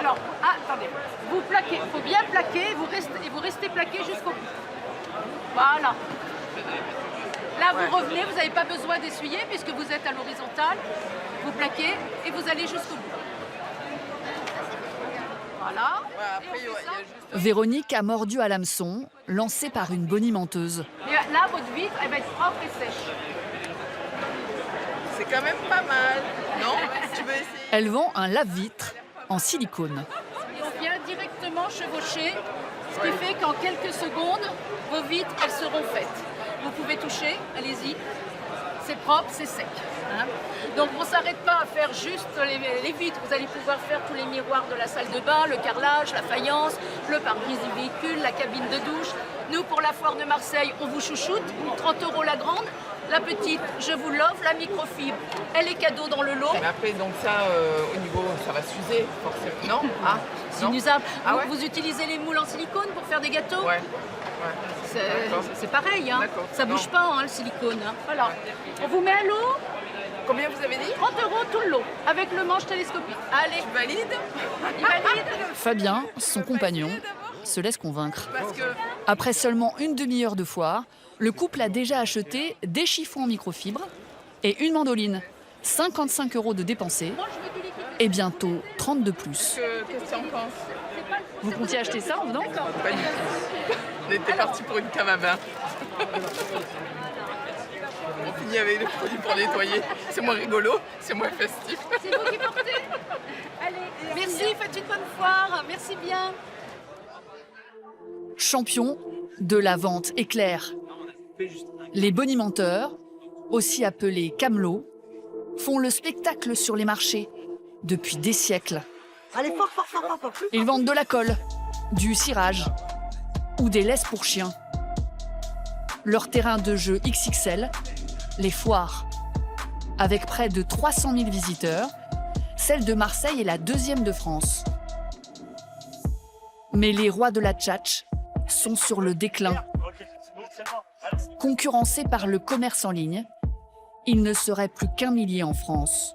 Alors, attendez, vous plaquez, il faut bien plaquer et vous restez plaqué jusqu'au bout. Voilà. Là, vous revenez, vous n'avez pas besoin d'essuyer puisque vous êtes à l'horizontale. Vous plaquez et vous allez jusqu'au bout. Voilà. Véronique a mordu à l'hameçon, lancée par une bonimenteuse. Et là, votre vitre, elle va être propre et sèche. C'est quand même pas mal, non? Tu veux essayer? Elle vend un lave-vitre en silicone. Et on vient directement chevaucher, ce qui fait qu'en quelques secondes, vos vitres, elles seront faites. Vous pouvez toucher, allez-y. C'est propre, c'est sec. Hein. Donc on ne s'arrête pas à faire juste les vitres. Vous allez pouvoir faire tous les miroirs de la salle de bain, le carrelage, la faïence, le pare-brise du véhicule, la cabine de douche. Nous, pour la foire de Marseille, on vous chouchoute. 30 € la grande. La petite, je vous l'offre. La microfibre, elle est cadeau dans le lot. Mais après, donc ça, au niveau, ça va s'user, forcément. Non? Ah, C'est non. inusable. Ah ouais? Vous utilisez les moules en silicone pour faire des gâteaux? Ouais. C'est pareil, hein. D'accord. Ça bouge pas, hein, le silicone. Hein. Voilà. On vous met à l'eau, Combien vous avez dit? 30 € tout le lot, avec le manche télescopique. Allez, Tu valides? il valide. Fabien, son compagnon, se laisse convaincre. Parce que Après seulement une demi-heure de foire, le couple a déjà acheté des chiffons en microfibre et une mandoline. 55 € de dépensés et bientôt 30 de plus. qu'est-ce que tu en penses? Vous comptiez acheter ça en venant? Pas du tout. On était parti pour une cave à bain. On finit avec les produits pour nettoyer. C'est moins rigolo, c'est moins festif. C'est vous qui portez. Allez, merci, faites une bonne foire. Merci bien. Champion de la vente éclair. Les bonimenteurs, aussi appelés camelots, font le spectacle sur les marchés depuis des siècles. Allez, fort, fort, fort, fort, fort. Ils vendent de la colle, du cirage ou des laisses pour chiens. Leur terrain de jeu XXL, les foires. Avec près de 300 000 visiteurs, celle de Marseille est la deuxième de France. Mais les rois de la tchatch sont sur le déclin. Concurrencés par le commerce en ligne, il ne serait plus qu'un millier en France.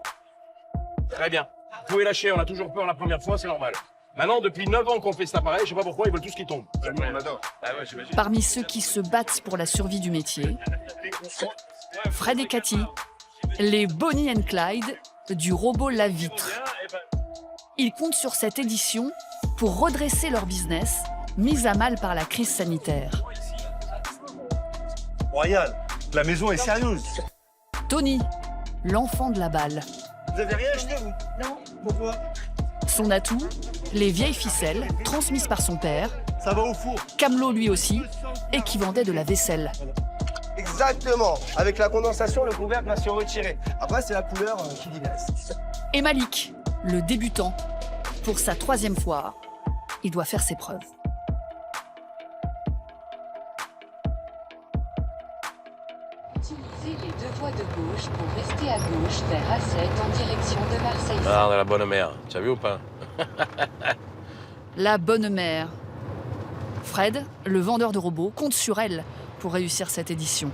Très bien. Vous pouvez lâcher, on a toujours peur la première fois, c'est normal. Maintenant, depuis 9 ans qu'on fait cet appareil, je sais pas pourquoi, ils veulent tous qu'ils tombent. On adore. Parmi ceux qui se battent pour la survie du métier, Fred et Cathy, les Bonnie and Clyde du robot lave-vitre. Ils comptent sur cette édition pour redresser leur business, mis à mal par la crise sanitaire. Royal, la maison est sérieuse. Tony, l'enfant de la balle. Vous avez rien acheté, vous? Non. Pourquoi? Son atout, les vieilles ficelles transmises par son père, Ça va au four. Camelot lui aussi, et qui vendait de la vaisselle. Exactement. Avec la condensation, le couvercle va se retirer. Après, c'est la couleur qui diverse. Et Malik, le débutant, pour sa 3e foire, il doit faire ses preuves. Utilisez les deux voies de gauche pour rester à gauche vers A7 en direction de Marseille. Ah, on a la bonne mère. Tu as vu ou pas? La bonne mère. Fred, le vendeur de robots, compte sur elle pour réussir cette édition.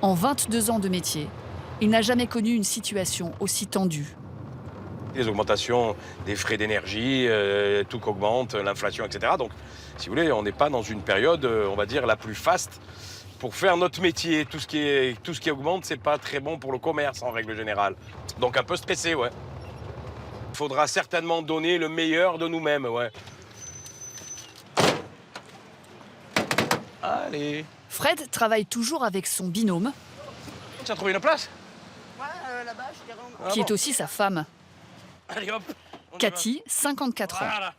En 22 ans de métier, il n'a jamais connu une situation aussi tendue. Les augmentations des frais d'énergie, tout qu'augmente, l'inflation, etc. Donc, si vous voulez, on n'est pas dans une période, on va dire, la plus faste pour faire notre métier. Tout ce qui augmente, c'est pas très bon pour le commerce en règle générale. Donc un peu stressé, ouais. Il faudra certainement donner le meilleur de nous-mêmes, ouais. Allez. Fred travaille toujours avec son binôme, Tu as trouvé une place? Là-bas, je dirais. qui est aussi sa femme. Allez hop. On y Cathy, 54 ans. va. Voilà.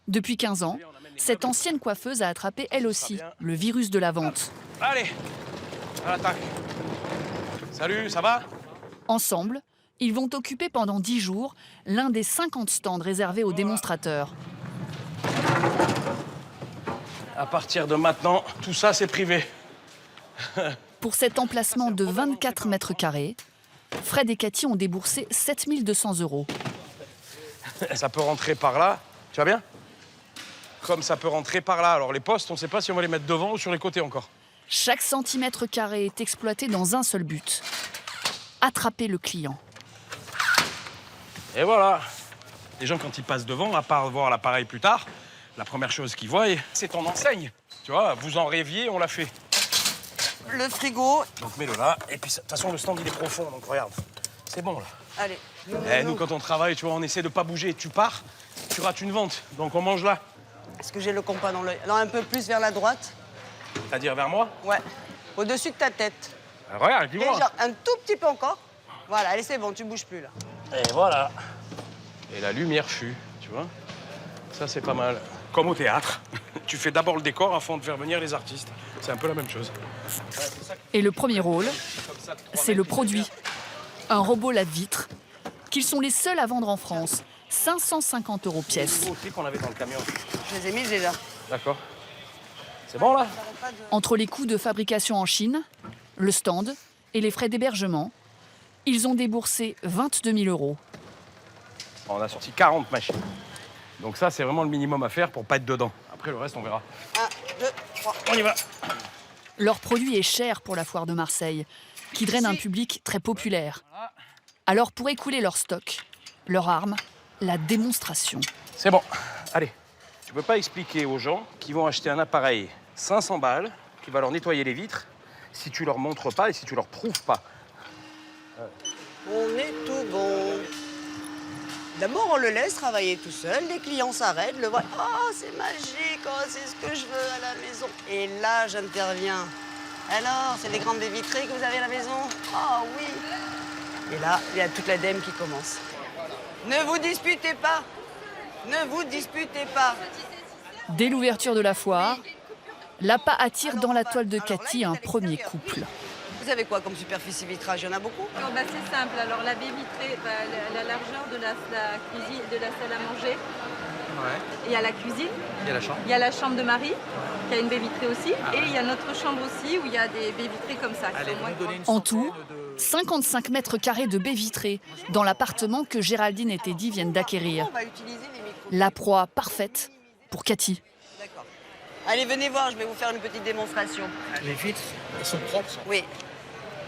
Depuis 15 ans, cette ancienne coiffeuse a attrapé elle aussi le virus de la vente. Allez. À l'attaque. Salut, ça va? Ensemble, ils vont occuper pendant 10 jours l'un des 50 stands réservés aux démonstrateurs. À partir de maintenant, tout ça, c'est privé. Pour cet emplacement de 24 mètres carrés, Fred et Cathy ont déboursé 7 200 €. Ça peut rentrer par là. Tu vas bien? Comme ça peut rentrer par là. Alors les postes, on ne sait pas si on va les mettre devant ou sur les côtés encore. Chaque centimètre carré est exploité dans un seul but, attraper le client. Et voilà. Les gens, quand ils passent devant, à part voir l'appareil plus tard, la première chose qu'ils voient, c'est ton enseigne. Tu vois, vous en rêviez, on l'a fait. Le frigo. Donc mets-le là. Et puis, de toute façon, le stand, il est profond, donc regarde. C'est bon, là. Allez. Nous, quand on travaille, tu vois, on essaie de pas bouger. Tu pars, tu rates une vente. Donc on mange là. Est-ce que j'ai le compas dans l'œil? Non, un peu plus vers la droite. C'est-à-dire vers moi. Ouais. Au-dessus de ta tête. Regarde, dis-moi. Déjà, un tout petit peu encore. Voilà, allez, c'est bon, tu bouges plus là. Et voilà. Et la lumière fut, tu vois. Ça, c'est pas mal. Comme au théâtre. Tu fais d'abord le décor avant de faire venir les artistes. C'est un peu la même chose. Et le premier rôle, c'est le produit. Un robot lave-vitre, qu'ils sont les seuls à vendre en France. 550 € pièce. Le nouveau truc qu'on avait dans le camion. Je les ai mis déjà. D'accord. C'est bon, là? Entre les coûts de fabrication en Chine, le stand et les frais d'hébergement, ils ont déboursé 22 000 €. On a sorti 40 machines. Donc ça, c'est vraiment le minimum à faire pour pas être dedans. Après, le reste, on verra. 1, 2, 3. On y va. Leur produit est cher pour la foire de Marseille, qui draine un public très populaire. Alors pour écouler leur stock, leur arme, la démonstration. C'est bon. Allez. Tu peux pas expliquer aux gens qui vont acheter un appareil 500 balles, qui va leur nettoyer les vitres, si tu leur montres pas et si tu leur prouves pas. On est tout bon. D'abord, on le laisse travailler tout seul. Les clients s'arrêtent, le voient. Oh, c'est magique, oh, c'est ce que je veux à la maison. Et là, j'interviens. Alors, c'est des grandes baies vitrées que vous avez à la maison? Oh oui. Et là, il y a toute la dème qui commence. Ne vous disputez pas. Ne vous disputez pas. Dès l'ouverture de la foire, l'appât attire dans la toile de Cathy un premier couple. Vous avez quoi comme superficie vitrage? Il y en a beaucoup? Oh, bah, c'est simple. Alors la baie vitrée, bah, la largeur de la cuisine, de la salle à manger. Ouais. Il y a la cuisine. Il y a la chambre. Il y a la chambre de Marie, qui a une baie vitrée aussi. Et il y a notre chambre aussi, où il y a des baies vitrées comme ça. Allez, Qui sont moins vous nous donnez grandes. une En tout, 55 mètres carrés de baies vitrées dans l'appartement que Géraldine et Teddy viennent d'acquérir. On va utiliser les micros. La proie parfaite pour Cathy. D'accord. Allez, venez voir, je vais vous faire une petite démonstration. Les vitres, elles sont propres. Oui.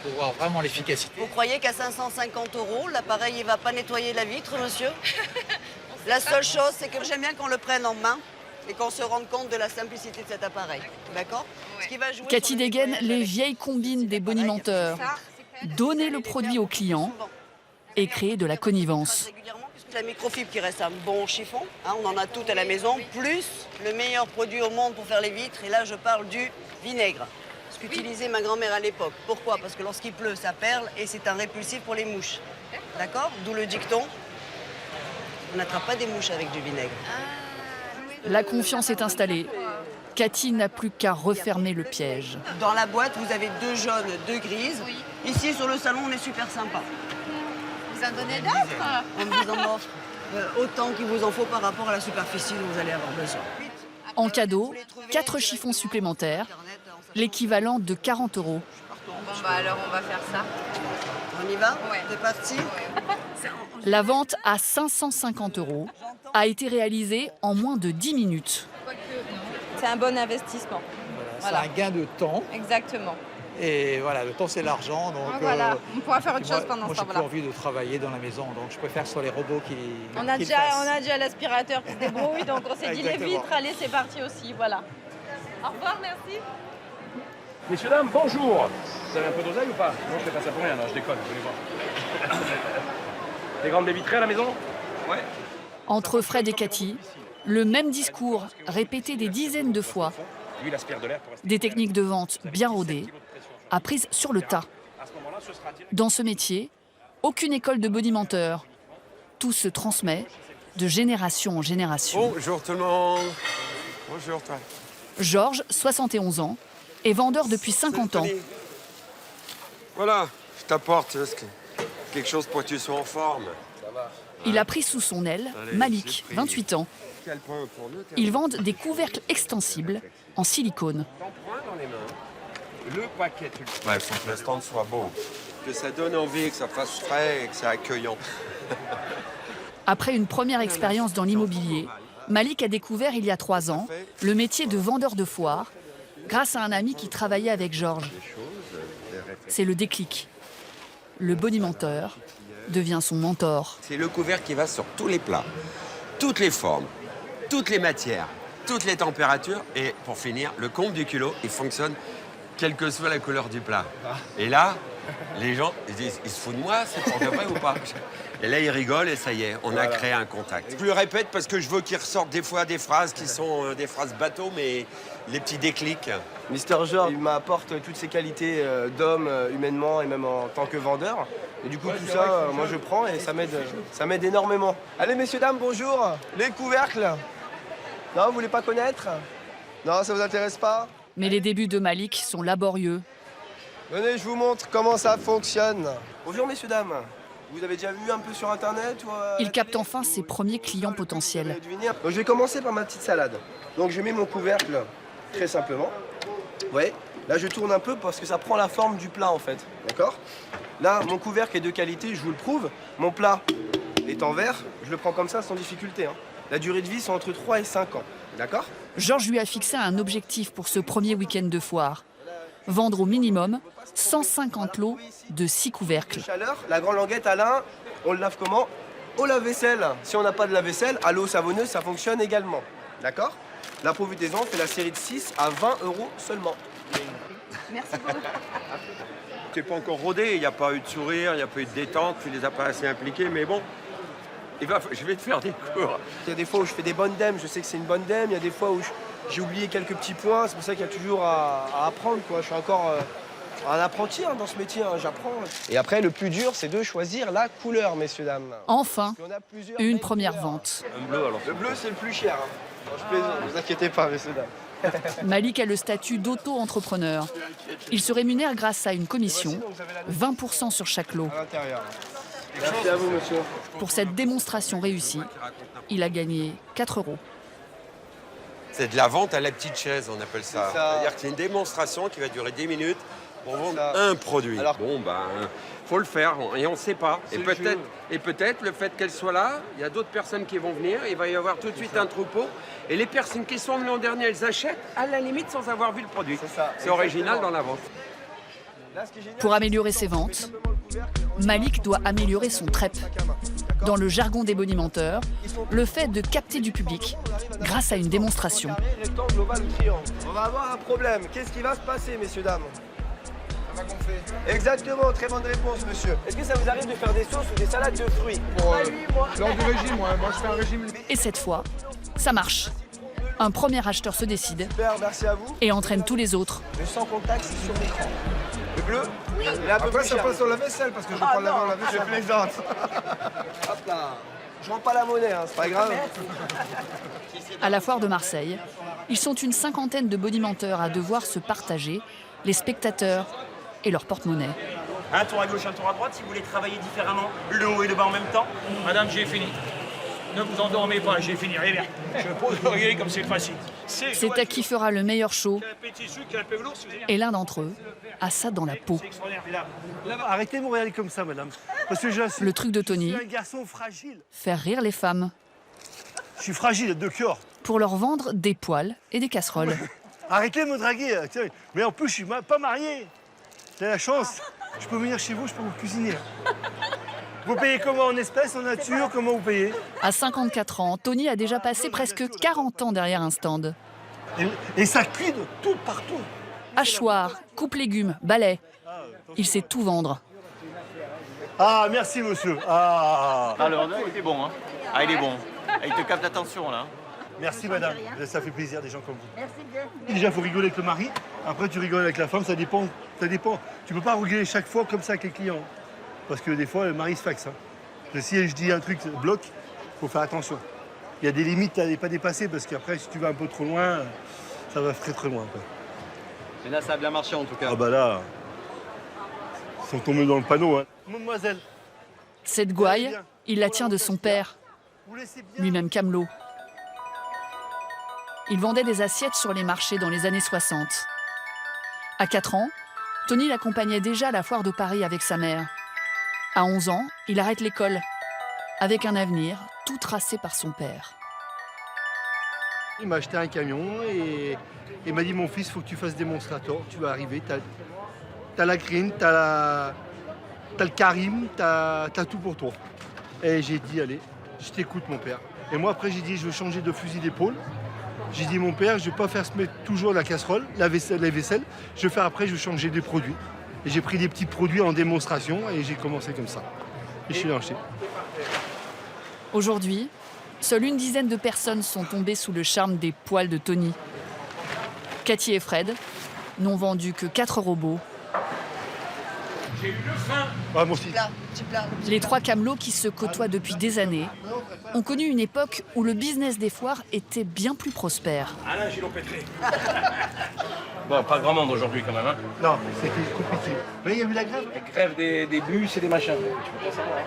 Pour voir vraiment l'efficacité. Vous croyez qu'à 550 €, l'appareil il va pas nettoyer la vitre, monsieur? La seule chose, c'est que j'aime bien qu'on le prenne en main et qu'on se rende compte de la simplicité de cet appareil. D'accord? Ce qui va jouer Cathy sur le dégaine nettoyage les avec vieilles combines des appareils, bonimenteurs. Ça, Donner le produit au client souvent. et créer de la connivence. Régulièrement, puisque la microfibre qui reste un bon chiffon, hein, on en a toutes à la maison, plus le meilleur produit au monde pour faire les vitres, et là je parle du vinaigre. Ce qu'utilisait ma grand-mère à l'époque. Pourquoi? Parce que lorsqu'il pleut, ça perle et c'est un répulsif pour les mouches. D'accord? D'où le dicton, on n'attrape pas des mouches avec du vinaigre. La confiance est installée. Cathy n'a plus qu'à refermer le piège. Dans la boîte, vous avez 2 jaunes, 2 grises. Ici, sur le salon, on est super sympa. vous en donnez d'autres? On vous en offre autant qu'il vous en faut par rapport à la superficie dont vous allez avoir besoin. En cadeau, 4 chiffons supplémentaires, l'équivalent de 40 €. Bon, bah alors on va faire ça. On y va? Ouais. C'est parti? La vente à 550 € a été réalisée en moins de 10 minutes. C'est un bon investissement. Voilà, c'est un gain de temps. Exactement. Et voilà, le temps c'est l'argent. Donc, Voilà, on pourra faire autre chose moi, pendant moi, ce j'ai plus temps-là. envie de travailler dans la maison, donc je préfère sur les robots qui. On a qui le fassent. déjà l'aspirateur qui se débrouille, donc on s'est dit les Exactement. vitres, allez c'est parti aussi, voilà. Au revoir, merci. Messieurs, dames, bonjour. Vous avez un peu d'oseille ou pas? Non, je fais pas ça pour rien, non, je déconne, vous allez voir. Des grandes baies vitrées à la maison? Ouais. Entre Fred et Cathy, le même discours répété des dizaines de fois, Lui, il aspire de l'air pour rester. des techniques de vente bien rodées, apprises sur le tas. À ce moment-là, ce sera direct. Dans ce métier, aucune école de bonimenteur. Tout se transmet de génération en génération. Bonjour tout le monde. Bonjour toi. Georges, 71 ans, est vendeur depuis 50 ans. Voilà, je t'apporte quelque chose pour que tu sois en forme. Il a pris sous son aile Allez, Malik, c'est pris. 28 ans. Quel point pour nous? Ils vendent des couvercles extensibles en silicone. T'en prends un dans les mains. Le paquet, tu le... Ouais, faut que le stand soit beau. Que ça donne envie, que ça fasse frais et que ça accueillant. Après une première expérience dans l'immobilier, Malik a découvert il y a 3 ans le métier de vendeur de foire grâce à un ami qui travaillait avec Georges. C'est le déclic. Le bonimenteur devient son mentor. C'est le couvert qui va sur tous les plats. toutes les formes, toutes les matières, toutes les températures. Et pour finir, le comble du culot, il fonctionne quelle que soit la couleur du plat. Et là, les gens, ils disent, ils se foutent de moi, c'est pour de vrai ou pas? Et là, ils rigolent et ça y est, on a créé un contact. Je le répète parce que je veux qu'ils ressortent des fois des phrases qui sont des phrases bateau, mais les petits déclics. Mister George, il m'apporte toutes ses qualités d'homme, humainement et même en tant que vendeur. Et du coup, tout ça, moi je prends et ça m'aide énormément. Allez, messieurs, dames, bonjour. Les couvercles. Non, vous voulez pas connaître? Non, ça vous intéresse pas? Mais les débuts de Malik sont laborieux. Venez, je vous montre comment ça fonctionne. Bonjour, messieurs, dames. Vous avez déjà vu un peu sur Internet ou Il capte enfin ses premiers clients potentiels. Donc, je vais commencer par ma petite salade. Donc, je mets mon couvercle très simplement. Ouais. Là, je tourne un peu parce que ça prend la forme du plat, en fait. D'accord? Là, mon couvercle est de qualité, je vous le prouve. Mon plat est en verre. Je le prends comme ça sans difficulté. La durée de vie, c'est entre 3 et 5 ans. D'accord? Georges lui a fixé un objectif pour ce premier week-end de foire. Vendre au minimum 150 lots de 6 couvercles. Chaleur, la grande languette, Alain, on le lave comment? Au lave-vaisselle. Si on n'a pas de lave-vaisselle, à l'eau savonneuse, ça fonctionne également. D'accord? La profitez-en, on fait la série de 6 à 20 € seulement. Merci beaucoup. Tu n'es pas encore rodé, il n'y a pas eu de sourire, il n'y a pas eu de détente, tu les as pas assez impliqués, mais bon, je vais te faire des cours. Il y a des fois où je fais des bonnes dèmes, je sais que c'est une bonne dème. Il y a des fois où j'ai oublié quelques petits points. C'est pour ça qu'il y a toujours à apprendre, quoi. Je suis encore un apprenti dans ce métier, j'apprends. Et après, le plus dur, c'est de choisir la couleur, messieurs, dames. Enfin, Parce qu'on a plusieurs une belles première couleurs. vente. Un bleu, alors. Le bleu, c'est le plus cher. Non, je plaisante, ne vous inquiétez pas, messieurs, dames. Malik a le statut d'auto-entrepreneur. Il se rémunère grâce à une commission, 20% sur chaque lot. À l'intérieur. Merci à vous, monsieur. Pour cette démonstration réussie, il a gagné 4 €. C'est de la vente à la petite chaise, on appelle ça. C'est ça. C'est-à-dire que c'est une démonstration qui va durer 10 minutes pour vendre Ça. un produit. Alors- Bon, faut le faire et on ne sait pas. C'est le jeu. Et peut-être le fait qu'elle soit là, il y a d'autres personnes qui vont venir, il va y avoir tout de suite un troupeau. Et les personnes qui sont venues l'an dernier, elles achètent à la limite sans avoir vu le produit. C'est ça, C'est original exactement. dans la vente. Là, ce qui est génial, Pour améliorer ses ventes, Malik doit améliorer son trep. Dans le jargon des bonimenteurs, le fait de capter du public grâce à une démonstration. carré, rectangle, ovale ou triangle. On va avoir un problème. Qu'est-ce qui va se passer, messieurs, dames? Ça va gonfler. Exactement, très bonne réponse, monsieur. Est-ce que ça vous arrive de faire des sauces ou des salades de fruits? Lors du régime, moi je fais un régime. Et cette fois, ça marche. Un premier acheteur se décide Super, merci à vous. et entraîne tous les autres. Le sans contact, c'est sur l'écran. Le bleu? Oui. Il est un peu Après plus ça cher. passe sur la vaisselle parce que je Ah prends la non, vaisselle. je plaisante. Hop là. Je rends pas la monnaie, c'est pas grave. À la foire de Marseille, ils sont une cinquantaine de bonimenteurs à devoir se partager les spectateurs et leur porte-monnaie. Un tour à gauche, un tour à droite, si vous voulez travailler différemment, le haut et le bas en même temps. Madame, j'ai fini. Ne vous endormez pas, j'ai fini. Allez, viens. Je pose l'oreiller comme c'est facile. C'est à qui fera le meilleur show et l'un d'entre eux a ça dans la peau. Arrêtez de me regarder comme ça, madame. Parce que je Le truc de Tony, suis un garçon fragile. faire rire les femmes Je suis fragile de cœur. pour leur vendre des poêles et des casseroles. Arrêtez de me draguer. Tiens. Mais en plus, je suis pas marié. T'as la chance. Je peux venir chez vous, je peux vous cuisiner. Vous payez comment? En espèces, en nature? Comment vous payez? À 54 ans, Tony a déjà passé presque 40 ans derrière un stand. Et ça cuit de tout partout. Hachoir, coupe légumes, balai. Il sait tout vendre. Ah, merci, monsieur. Ah. Ah, le vendeur, il était bon, hein. Ah, il est bon. Ah, il te capte l'attention, là. Merci, madame. Ça fait plaisir, des gens comme vous. Merci bien. Déjà, il faut rigoler avec le mari. Après, tu rigoles avec la femme. Ça dépend. Ça dépend. Tu peux pas rigoler chaque fois comme ça avec les clients. Parce que des fois, le mari se faxe. Si je dis un truc bloc, il faut faire attention. Il y a des limites à ne pas dépasser parce qu'après, si tu vas un peu trop loin, ça va très très loin. Quoi. Mais là, ça a bien marché, en tout cas. Ah bah là, ils sont tombés dans le panneau. Hein. Mademoiselle. Cette gouaille, il la tient de son père, lui-même camelot. Il vendait des assiettes sur les marchés dans les années 60. À 4 ans, Tony l'accompagnait déjà à la foire de Paris avec sa mère. À 11 ans, il arrête l'école, avec un avenir tout tracé par son père. Il m'a acheté un camion et il m'a dit, mon fils, il faut que tu fasses démonstrateur. Tu vas arriver, t'as la green, t'as le Karim, t'as tout pour toi. Et j'ai dit, allez, je t'écoute, mon père. Et moi, après, j'ai dit, je veux changer de fusil d'épaule. J'ai dit, mon père, je ne vais pas faire se mettre toujours la casserole, la vaisselle. Je vais faire après, je vais changer des produits. Et j'ai pris des petits produits en démonstration et j'ai commencé comme ça. Et je suis lancé. Aujourd'hui, seule une dizaine de personnes sont tombées sous le charme des poils de Tony. Cathy et Fred n'ont vendu que 4 robots. J'ai eu le faim. Ah, moi aussi. Les 3 camelots qui se côtoient depuis des années ont connu une époque où le business des foires était bien plus prospère. Alain Gillot-Pétré. Bon, pas grand monde aujourd'hui quand même. Hein. Non, c'était compliqué. Mais il y a eu la grève. La grève des bus et des machins. Tu peux pas savoir.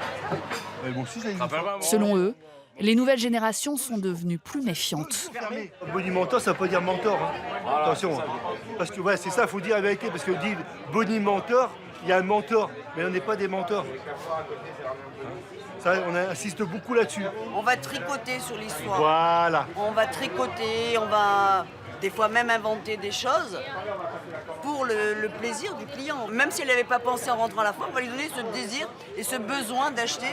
Mais bon, si, ça existe. Selon eux, les nouvelles générations sont devenues plus méfiantes. Bonimentor, ça ne veut pas dire mentor. Hein. Attention. Parce que ouais, c'est ça, il faut dire la vérité. Parce que dit bonimentor, il y a un mentor. Mais on n'est pas des mentors. Ça, on insiste beaucoup là-dessus. On va tricoter sur l'histoire. Voilà. On va tricoter, on va des fois même inventer des choses pour le plaisir du client. Même s'il n'avait pas pensé en rentrant à la foire, on va lui donner ce désir et ce besoin d'acheter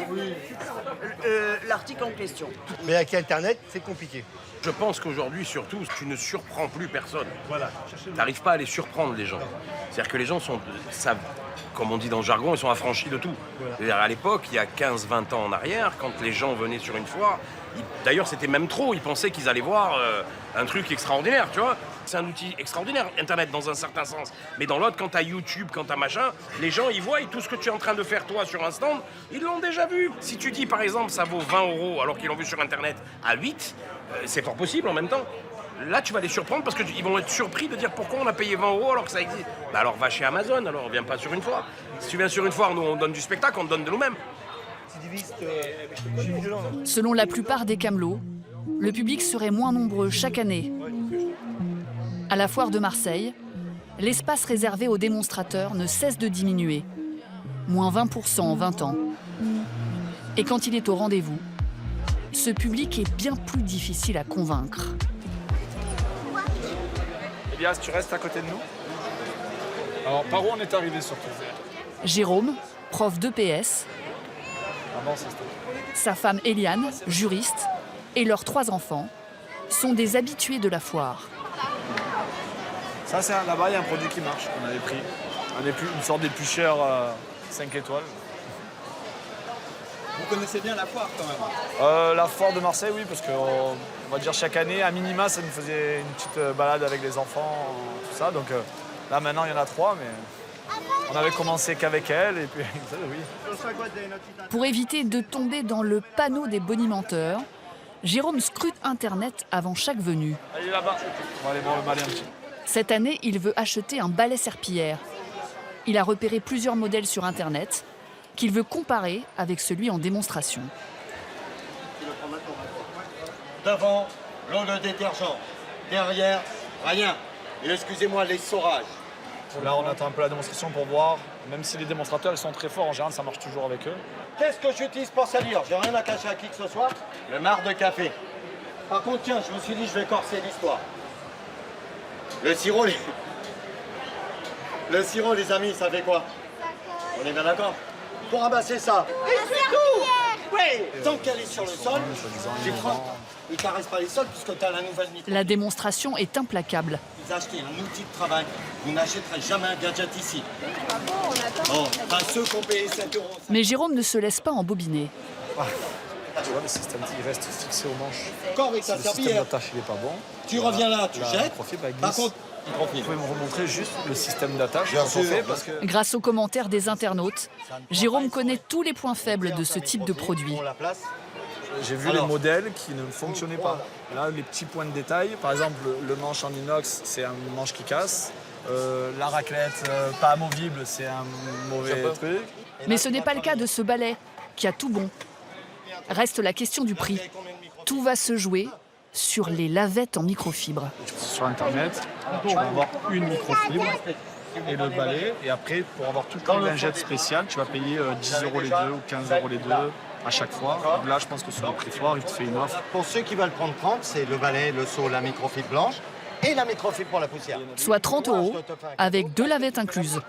l'article en question. Mais avec Internet, c'est compliqué. Je pense qu'aujourd'hui, surtout, tu ne surprends plus personne. Voilà. Tu n'arrives pas à les surprendre, les gens. C'est-à-dire que les gens savent, comme on dit dans le jargon, ils sont affranchis de tout. Voilà. À l'époque, il y a 15-20 ans en arrière, quand les gens venaient sur une foire, d'ailleurs c'était même trop, ils pensaient qu'ils allaient voir un truc extraordinaire, tu vois. C'est un outil extraordinaire, Internet, dans un certain sens. Mais dans l'autre, quand t'as YouTube, quand t'as machin, les gens, ils voient tout ce que tu es en train de faire, toi, sur un stand, ils l'ont déjà vu. Si tu dis, par exemple, ça vaut 20 € alors qu'ils l'ont vu sur Internet à 8, c'est fort possible en même temps. Là, tu vas les surprendre parce qu'ils vont être surpris de dire pourquoi on a payé 20 € alors que ça existe. Bah alors va chez Amazon, alors viens pas sur une foire. Si tu viens sur une foire, nous on donne du spectacle, on te donne de nous-mêmes. Selon la plupart des camelots, le public serait moins nombreux chaque année. À la foire de Marseille, l'espace réservé aux démonstrateurs ne cesse de diminuer. Moins 20% en 20 ans. Et quand il est au rendez-vous, ce public est bien plus difficile à convaincre. Elias, tu restes à côté de nous. Alors, par où on est arrivé surtout? Jérôme, prof d'EPS, sa femme Eliane, juriste, et leurs 3 enfants sont des habitués de la foire. Ça, là-bas, il y a un produit qui marche qu'on avait pris. Une sorte d'éplucheur 5 étoiles. Vous connaissez bien la foire quand même? La foire de Marseille, oui, parce qu'on va dire chaque année, à minima, ça nous faisait une petite balade avec les enfants, tout ça. Donc là, maintenant, il y en a 3, mais on avait commencé qu'avec elle, et puis oui. Pour éviter de tomber dans le panneau des bonimenteurs, Jérôme scrute Internet avant chaque venue. Allez là-bas. On va aller voir le balai un petit. Cette année, il veut acheter un balai serpillière. Il a repéré plusieurs modèles sur Internet qu'il veut comparer avec celui en démonstration. Devant, l'eau de détergent. Derrière, rien. Et excusez-moi, l'essorage. Là, on attend un peu la démonstration pour voir. Même si les démonstrateurs ils sont très forts, en général, ça marche toujours avec eux. Qu'est-ce que j'utilise pour salir? J'ai rien à cacher à qui que ce soit. Le marc de café. Par contre, tiens, je me suis dit, je vais corser l'histoire. Le sirop, les amis, ça fait quoi? On est bien d'accord? Pour ramasser ça. Et c'est tout! Oui! Tant qu'elle est sur le sol, j'ai 30. Ils caressent pas les sols puisque tu as la nouvelle micro. La démonstration est implacable. Vous achetez un outil de travail, vous n'achèterez jamais un gadget ici. Bon, enfin, ceux qui ont payé 7 €. Mais Jérôme ne se laisse pas embobiner. Tu vois, le système, il reste fixé aux manches. Encore avec ta si le système serpillière. d'attache, il n'est pas bon. Tu reviens là, tu jettes. Par contre, vous pouvez me remontrer juste le système d'attache qu'on fait parce que... Grâce aux commentaires des internautes, Jérôme connaît tous les points faibles de ce type de produit. J'ai vu les modèles qui ne fonctionnaient pas. Là, les petits points de détail, par exemple, le manche en inox, c'est un manche qui casse. La raclette pas amovible, c'est un mauvais truc. Mais ce n'est pas le cas de ce balai, qui a tout bon. Reste la question du prix. Tout va se jouer sur les lavettes en microfibre. Sur Internet, tu vas avoir une microfibre et le balai. Et après, pour avoir toutes les lingettes spéciales, tu vas payer 10 € les deux ou 15 € les deux à chaque fois. Donc là, je pense que sur le prix fort, il te fait une offre. pour ceux qui veulent prendre 30, c'est le balai, le seau, la microfibre blanche et la microfibre pour la poussière. Soit 30 € avec 2 lavettes incluses.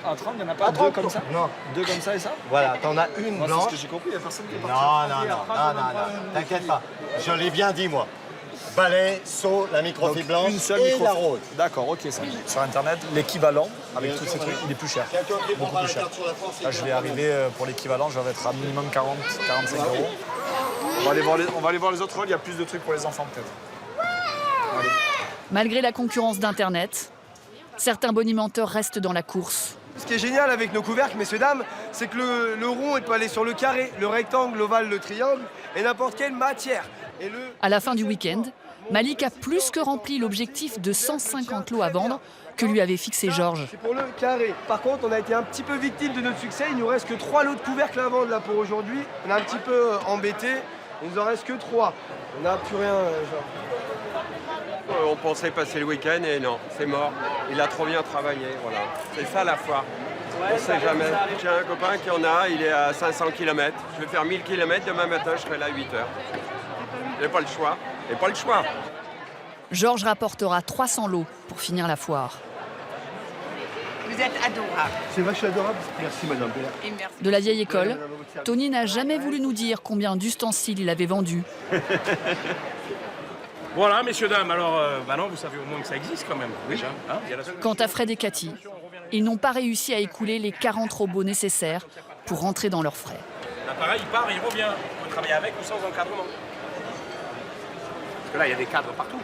À 30, il n'y en a pas À 30, deux comme ça? Non. Deux comme ça et ça? Voilà, t'en as une Moi, c'est blanche. ce que j'ai compris, il n'y a personne qui est parti. Non, t'inquiète pas. Je l'ai bien dit, moi. Balai, seau, la microfibre blanche Une seule et microfibre. la rose. D'accord, ok, ça. Sur Internet, l'équivalent, avec tous ces trucs, il est plus cher. Beaucoup plus cher. Là, je vais arriver pour l'équivalent, je vais être à minimum 40, 45 euros. On va aller voir les autres rôles, il y a plus de trucs pour les enfants peut-être. Allez. Malgré la concurrence d'Internet, certains bonimenteurs restent dans la course. Ce qui est génial avec nos couvercles, messieurs, dames, c'est que le rond, il peut aller sur le carré, le rectangle, l'ovale, le triangle, et n'importe quelle matière. À la fin du week-end, Malik a plus que rempli l'objectif de 150 lots à vendre que lui avait fixé Georges. C'est pour le carré. Par contre, on a été un petit peu victime de notre succès. Il nous reste que 3 lots de couvercles à vendre là pour aujourd'hui. On est un petit peu embêté. Il nous en reste que 3. On n'a plus rien, On pensait passer le week-end et non, c'est mort. Il a trop bien travaillé, voilà. C'est ça la foire. On ne sait jamais. J'ai un copain qui en a, il est à 500 km. Je vais faire 1000 km, demain matin je serai là à 8 h. J'ai pas le choix. J'ai pas le choix. Georges rapportera 300 lots pour finir la foire. Vous êtes adorable. C'est vrai que je suis adorable. Merci, madame. Et merci. De la vieille école, Tony n'a jamais voulu nous dire combien d'ustensiles il avait vendus. Voilà, messieurs, dames, alors maintenant vous savez au moins que ça existe quand même, déjà. Hein, il y a la- Quant à Fred et Cathy, ils n'ont pas réussi à écouler les 40 robots nécessaires pour rentrer dans leurs frais. L'appareil, il part, il revient. On peut travailler avec ou sans encadrement. Parce que là, il y a des cadres partout.